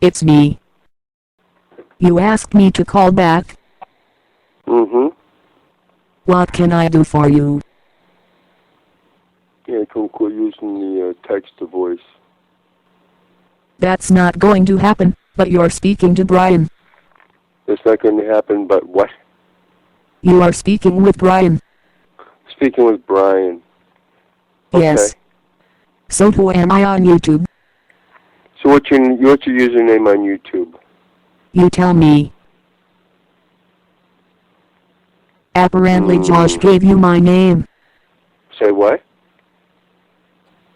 It's me. You asked me to call back. Mm-hmm. What can I do for you? Yeah, can quit using the text to voice. That's not going to happen, but you're speaking to Brian. It's not going to happen, but what? You are speaking with Brian. Speaking with Brian. Okay. Yes. So who am I on YouTube? So what's your username on YouTube? You tell me. Apparently Josh gave you my name. Say what?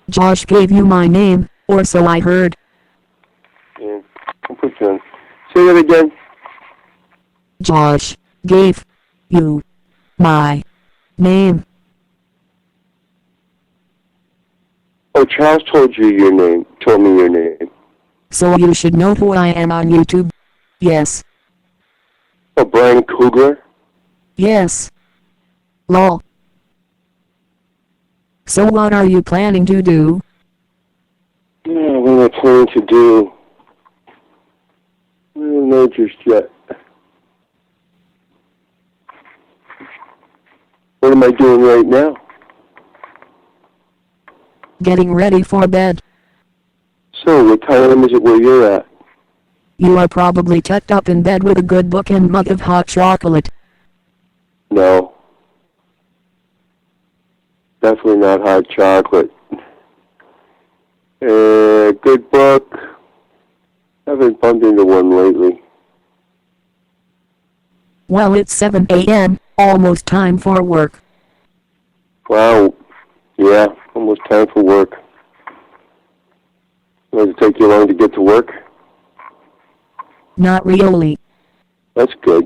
Josh gave you my name, or so I heard. Yeah, I'll put you on. Say that again. Josh gave you my name. Oh, Charles told me your name. So you should know who I am on YouTube. Yes. Oh, Brian Kugler? Yes. Lol. So what are you planning to do? Yeah, what am I planning to do? I don't know just yet. What am I doing right now? Getting ready for bed. So, what time is it where you're at? You are probably tucked up in bed with a good book and mug of hot chocolate. No. Definitely not hot chocolate. Good book. Haven't bumped into one lately. Well, it's 7 a.m., almost time for work. Wow. Yeah, almost time for work. Does it take you long to get to work? Not really. That's good.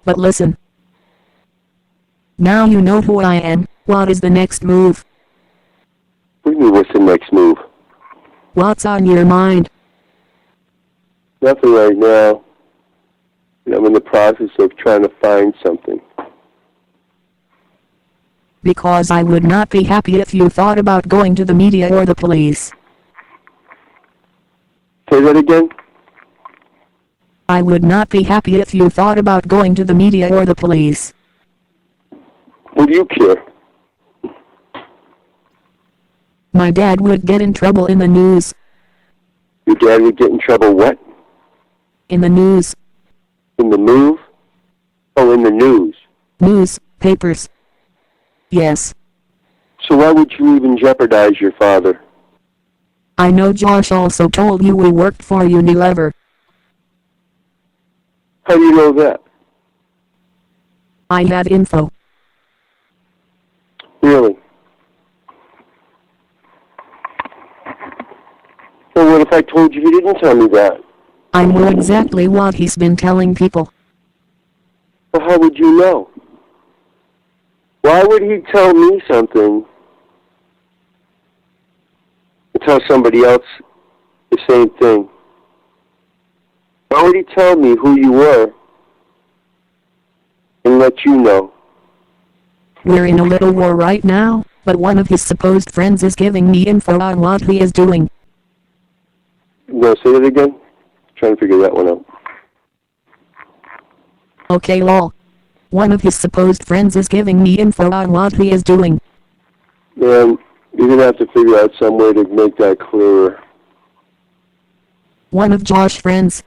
But listen. Now you know who I am. What is the next move? What do you mean, what's the next move? What's on your mind? Nothing right now. I'm in the process of trying to find something. Because I would not be happy if you thought about going to the media or the police. Say that again? I would not be happy if you thought about going to the media or the police. What do you care? My dad would get in trouble in the news. Your dad would get in trouble what? In the news. In the move? Oh, in the news. News, papers. Yes. So why would you even jeopardize your father? I know Josh also told you we worked for Unilever. How do you know that? I had info. Really? Well, what if I told you he didn't tell me that? I know exactly what he's been telling people. Well, how would you know? Why would he tell me something and tell somebody else the same thing? Why would he tell me who you were and let you know? We're in a little war right now, but one of his supposed friends is giving me info on what he is doing. You want to say that again? Trying to figure that one out. Okay, lol. One of his supposed friends is giving me info on what he is doing. Man, you're going to have to figure out some way to make that clearer. One of Josh's friends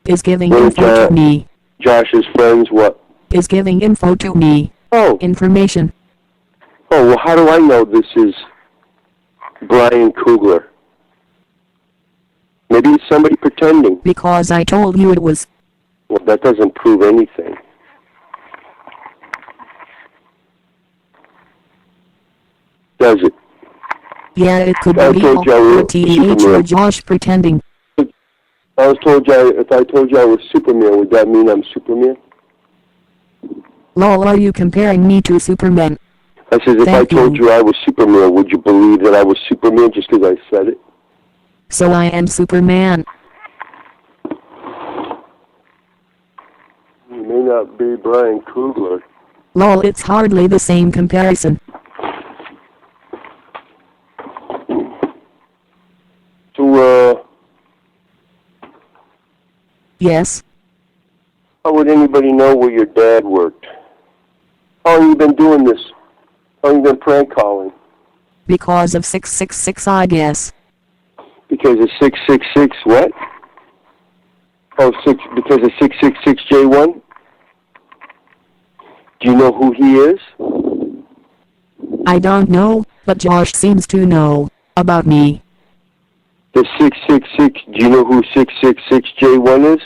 is giving info to me. Josh's friends what? Is giving info to me. Oh. Information. Oh, well, how do I know this is Brian Kugler? Maybe it's somebody pretending. Because I told you it was. Well, that doesn't prove anything. Does it? Yeah, it could I be told you I was or TH or Superman. Josh pretending. If I told you I was Superman, would that mean I'm Superman? Lol, are you comparing me to Superman? I said, if I told you I was Superman, would you believe that I was Superman just because I said it? So I am Superman. You may not be Brian Kugler. Lol, it's hardly the same comparison. So, Yes, How would anybody know where your dad worked? How long you been doing this? How long you been prank calling? because of 666 I guess. Because of 666 what? Because of 666J1? Do you know who he is? I don't know, but Josh seems to know about me. The 666, do you know who 666J1 is?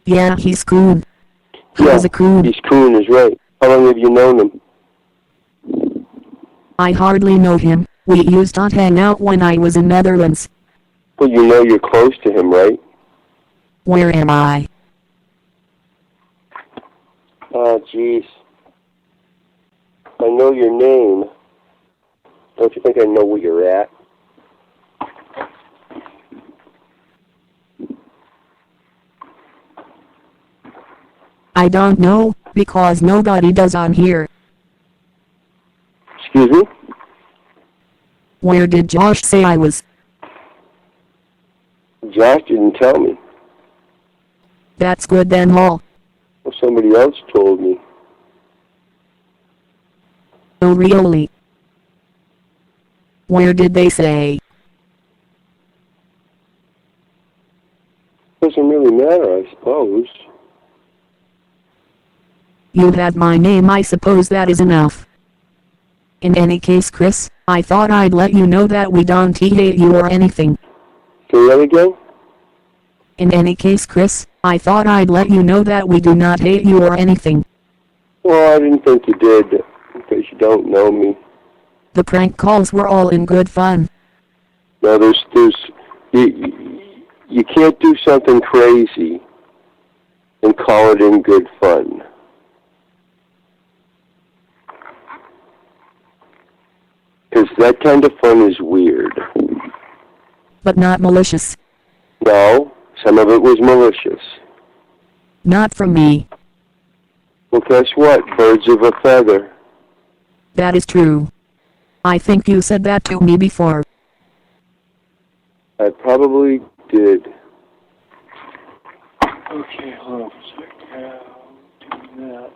Yeah, he's coon. He Yeah, was a coon. he's coon is right. How long have you known him? I hardly know him. We used to hang out when I was in Netherlands. Well, you know you're close to him, right? Where am I? Oh, jeez. I know your name. Don't you think I know where you're at? I don't know, because nobody does on here. Excuse me? Where did Josh say I was? Josh didn't tell me. That's good then, Hall. Well, somebody else told me. Oh really? Where did they say? Doesn't really matter, I suppose. You had my name, I suppose that is enough. In any case, Chris, I thought I'd let you know that we don't hate you or anything. Say that again? In any case, Chris, I thought I'd let you know that we do not hate you or anything. Well, I didn't think you did, because you don't know me. The prank calls were all in good fun. Now, you can't do something crazy and call it in good fun. Because that kind of fun is weird. But not malicious. No, some of it was malicious. Not from me. Well, guess what? Birds of a feather. That is true. I think you said that to me before. I probably did. Okay, hold on for a second. Do that.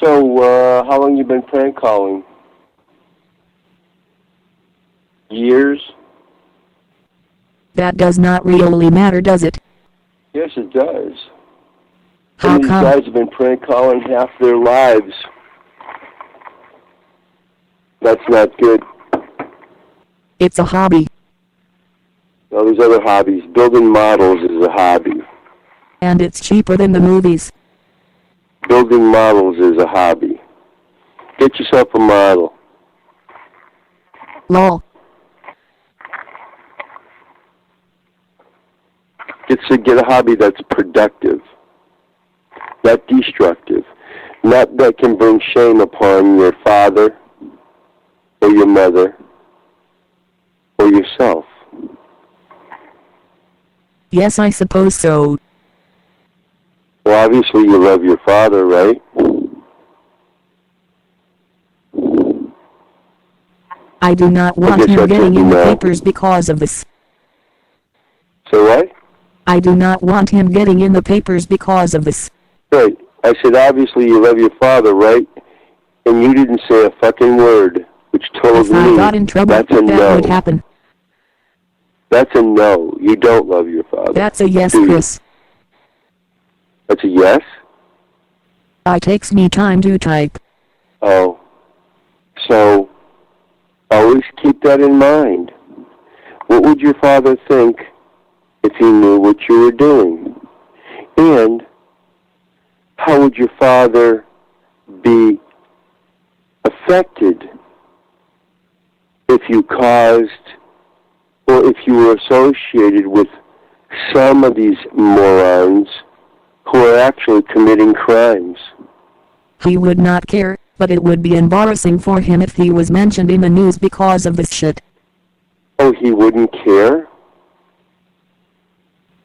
So, how long you been prank calling? Years? That does not really matter, does it? Yes, it does. How Some of these come? guys have been prank calling half their lives. That's not good. It's a hobby. Now, there's other hobbies. Building models is a hobby. And it's cheaper than the movies. Building models is a hobby. Get yourself a model. Lol. Get a hobby that's productive, not destructive, not that can bring shame upon your father or your mother or yourself. Yes, I suppose so. Well, obviously you love your father, right? I do not want guess him that's getting what in you the know. papers because of this. So what? I do not want him getting in the papers because of this. Right. I said obviously you love your father, right? And you didn't say a fucking word, which told If I me got in trouble, that's a that no. would happen. That's a no. You don't love your father. That's a yes, do you? Chris. That's a yes? It takes me time to type. Oh. So, always keep that in mind. What would your father think if he knew what you were doing? And how would your father be affected if you caused or if you were associated with some of these morons who are actually committing crimes? He would not care, but it would be embarrassing for him if he was mentioned in the news because of this shit. Oh, he wouldn't care?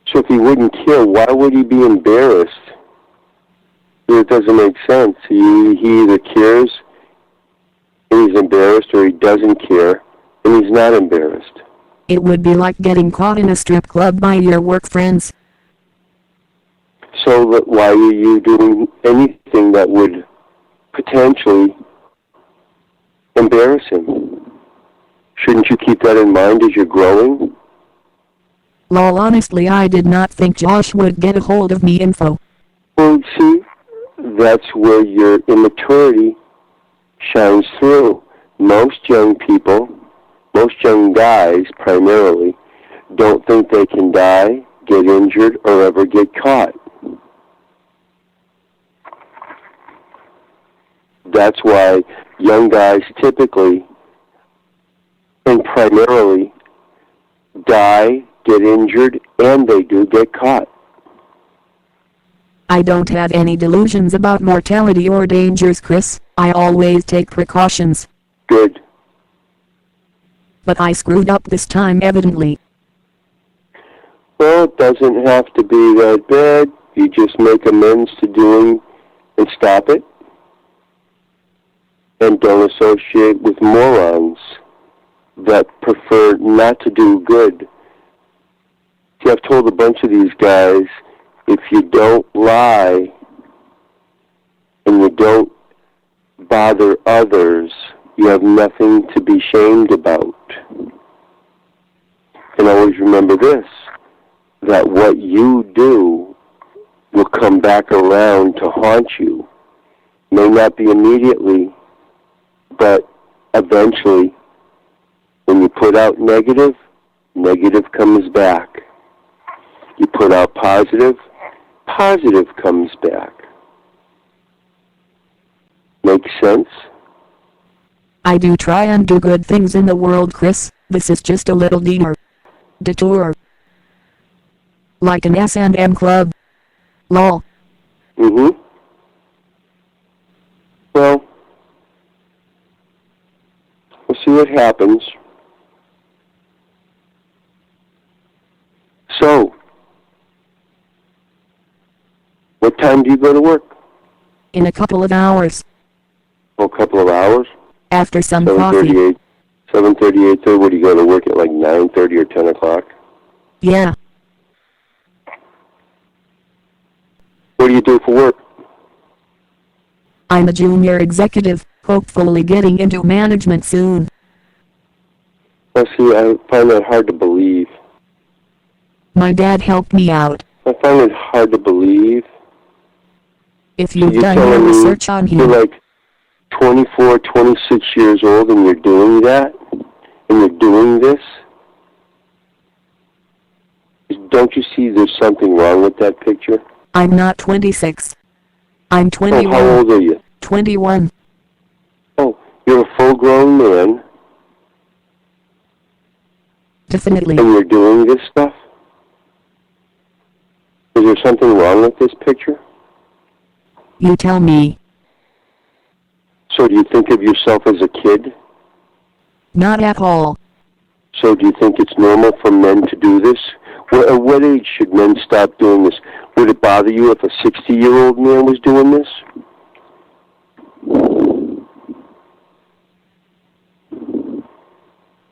So if he wouldn't care, why would he be embarrassed? It doesn't make sense. He either cares and he's embarrassed, or he doesn't care and he's not embarrassed? It would be like getting caught in a strip club by your work friends. So why are you doing anything that would potentially embarrass him? Shouldn't you keep that in mind as you're growing? Lol, honestly, I did not think Josh would get a hold of me info. Well, see, that's where your immaturity shines through. Most young people, most young guys primarily, don't think they can die, get injured, or ever get caught. That's why young guys typically and primarily die, get injured, and they do get caught. I don't have any delusions about mortality or dangers, Chris. I always take precautions. Good. But I screwed up this time, evidently. Well, it doesn't have to be that bad. You just make amends to doing and stop it. And don't associate with morons that prefer not to do good. See, I've told a bunch of these guys, if you don't lie and you don't bother others, you have nothing to be shamed about. And always remember this, that what you do will come back around to haunt you. May not be immediately, but eventually, when you put out negative, negative comes back. You put out positive, positive comes back. Make sense? I do try and do good things in the world, Chris. This is just a little detour. Like an S&M club. Lol. Mm-hmm. Well, we'll see what happens. So, what time do you go to work? In a couple of hours. Oh, a couple of hours? After some coffee. 7:30, 8:30. What, do you go to work at like 9:30 or 10 o'clock? Yeah. What do you do for work? I'm a junior executive, hopefully getting into management soon. Well, see, I find that hard to believe. My dad helped me out. I find it hard to believe. If you've You're done your telling me research on you're him. like 24, 26 years old and you're doing that? And you're doing this? Don't you see there's something wrong with that picture? I'm not 26. I'm 21. Oh, how old are you? 21. Oh, you're a full-grown man. Definitely. And you're doing this stuff? Is there something wrong with this picture? You tell me. So do you think of yourself as a kid? Not at all. So do you think it's normal for men to do this? At what age should men stop doing this? Would it bother you if a 60-year-old man was doing this?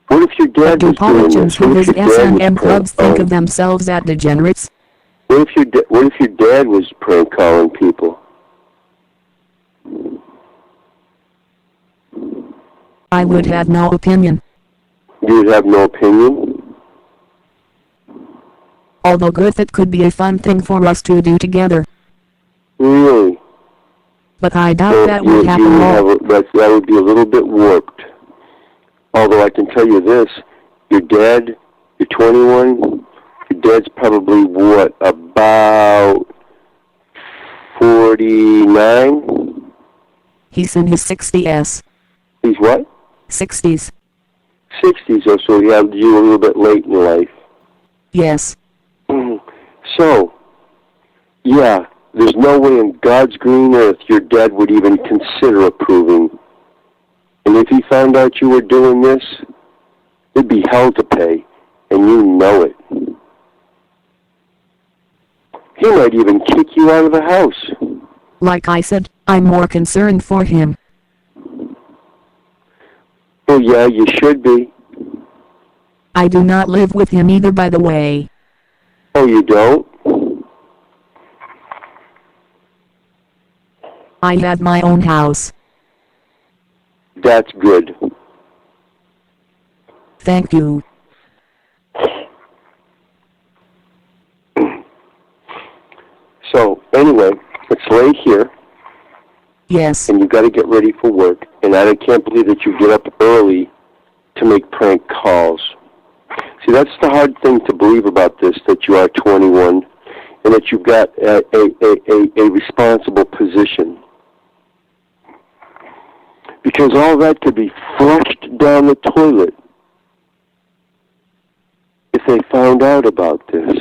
What if your dad was doing politicians this? who What if visit your dad S&M was clubs prank think of calling? themselves as degenerates? What if your dad was prank calling people? I would have no opinion. You would have no opinion? Although good, it could be a fun thing for us to do together. Really? But I doubt Well, that would happen at all. that would be a little bit warped. Although I can tell you this, your dad, you're 21, your dad's probably what, about 49? He's in his 60s. He's what? 60s. 60s, or so he had you a little bit late in life. Yes. So, yeah, there's no way in God's green earth your dad would even consider approving. And if he found out you were doing this, it'd be hell to pay, and you know it. He might even kick you out of the house. Like I said, I'm more concerned for him. Well, yeah, you should be. I do not live with him either, by the way. Oh, you don't? I have my own house. That's good. Thank you. So, anyway, it's late here, Yes. and you got to get ready for work. And I can't believe that you get up early to make prank calls. See, that's the hard thing to believe about this, that you are 21 and that you've got a responsible position. Because all that could be flushed down the toilet if they found out about this.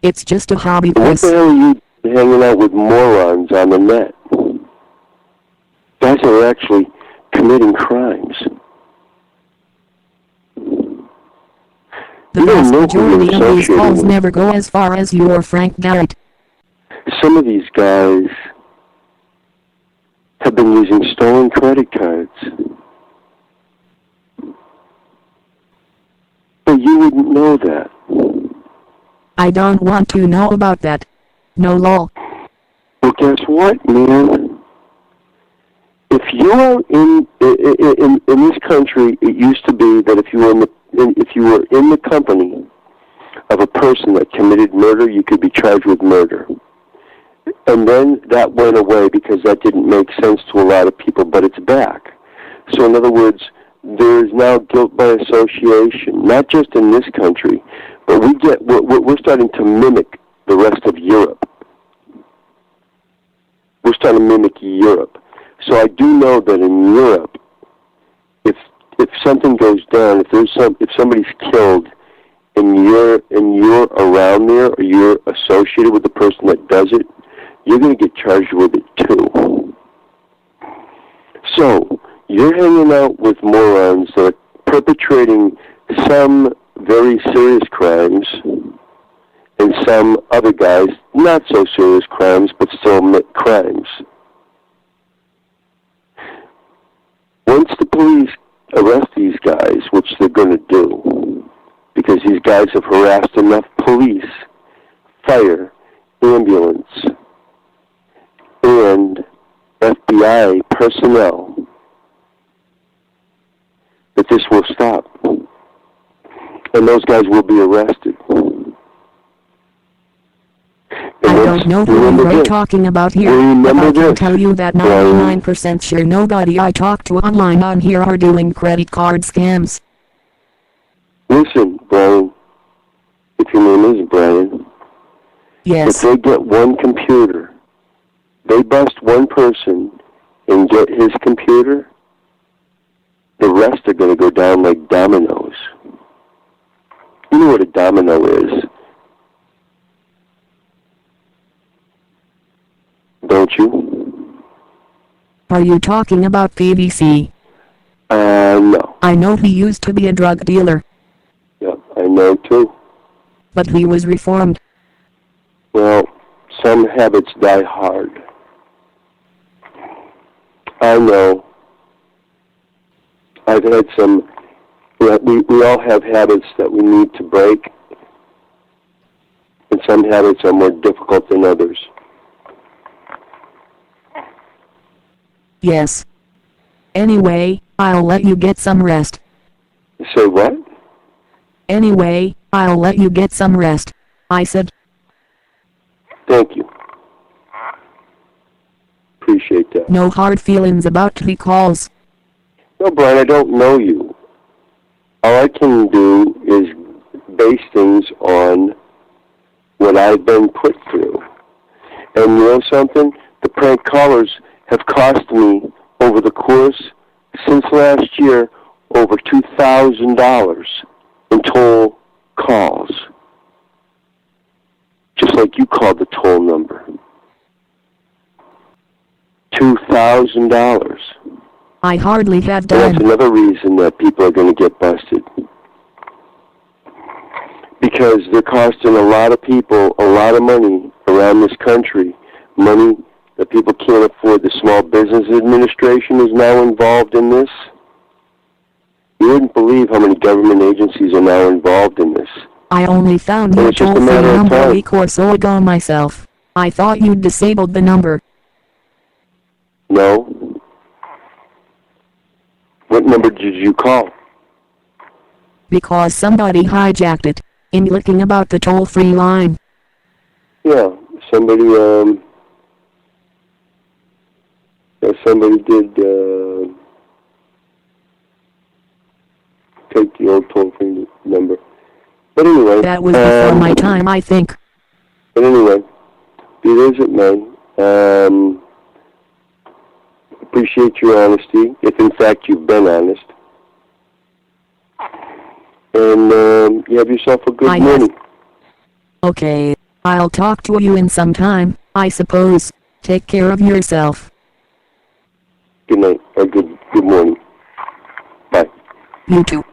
It's just a hobby, What Chris. the hell are you hanging out with morons on the net? Guys are actually committing crimes. The You don't vast know who majority you're of these associating calls with. never go as far as your Frank Garrett. Some of these guys have been using stolen credit cards. But you wouldn't know that. I don't want to know about that. No lol. Well, guess what, man? If you are in this country, it used to be that if you were in the company of a person that committed murder, you could be charged with murder. And then that went away because that didn't make sense to a lot of people, but it's back. So in other words, there is now guilt by association, not just in this country, but we're starting to mimic the rest of Europe. We're starting to mimic Europe. So I do know that in Europe, if something goes down, if somebody's killed, and you're around there, or you're associated with the person that does it, you're going to get charged with it too. So you're hanging out with morons that are perpetrating some very serious crimes, and some other guys not so serious crimes, but still crimes. Once the police arrest these guys, which they're going to do, because these guys have harassed enough police, fire, ambulance, and FBI personnel, that this will stop. And those guys will be arrested. I don't know who you're talking about here, but I can tell you that 99% sure nobody I talk to online on here are doing credit card scams. Listen, Brian, if your name is Brian, Yes. if they get one computer, they bust one person and get his computer, the rest are going to go down like dominoes. You know what a domino is, don't you? Are you talking about PVC? No. I know he used to be a drug dealer, Yeah, I know too. but he was reformed. Well, some habits die hard. I know. I've had some, we all have habits that we need to break, and some habits are more difficult than others. Yes. Anyway, I'll let you get some rest. Say what? Anyway, I'll let you get some rest, I said. Thank you. Appreciate that. No hard feelings about the calls. No, Brian, I don't know you. All I can do is base things on what I've been put through. And you know something? The prank callers have cost me, over the course, since last year, over $2,000 in toll calls. Just like you called the toll number. $2,000. I hardly had That's time. another reason that people are going to get busted. Because they're costing a lot of people a lot of money around this country. Money that people can't afford. The Small Business Administration is now involved in this. You wouldn't believe how many government agencies are now involved in this. I only found your It's just a toll-free matter of number a time. week or so ago myself. I thought you'd disabled the number. No? What number did you call? Because somebody hijacked it, in looking about the toll-free line. Yeah, somebody did, take the old toll-free number. But anyway. That was before my time, I think. But anyway, be it as it may, appreciate your honesty, if in fact you've been honest. And you have yourself a good morning. Okay, I'll talk to you in some time, I suppose. Take care of yourself. Good night, or good morning. Bye. You too.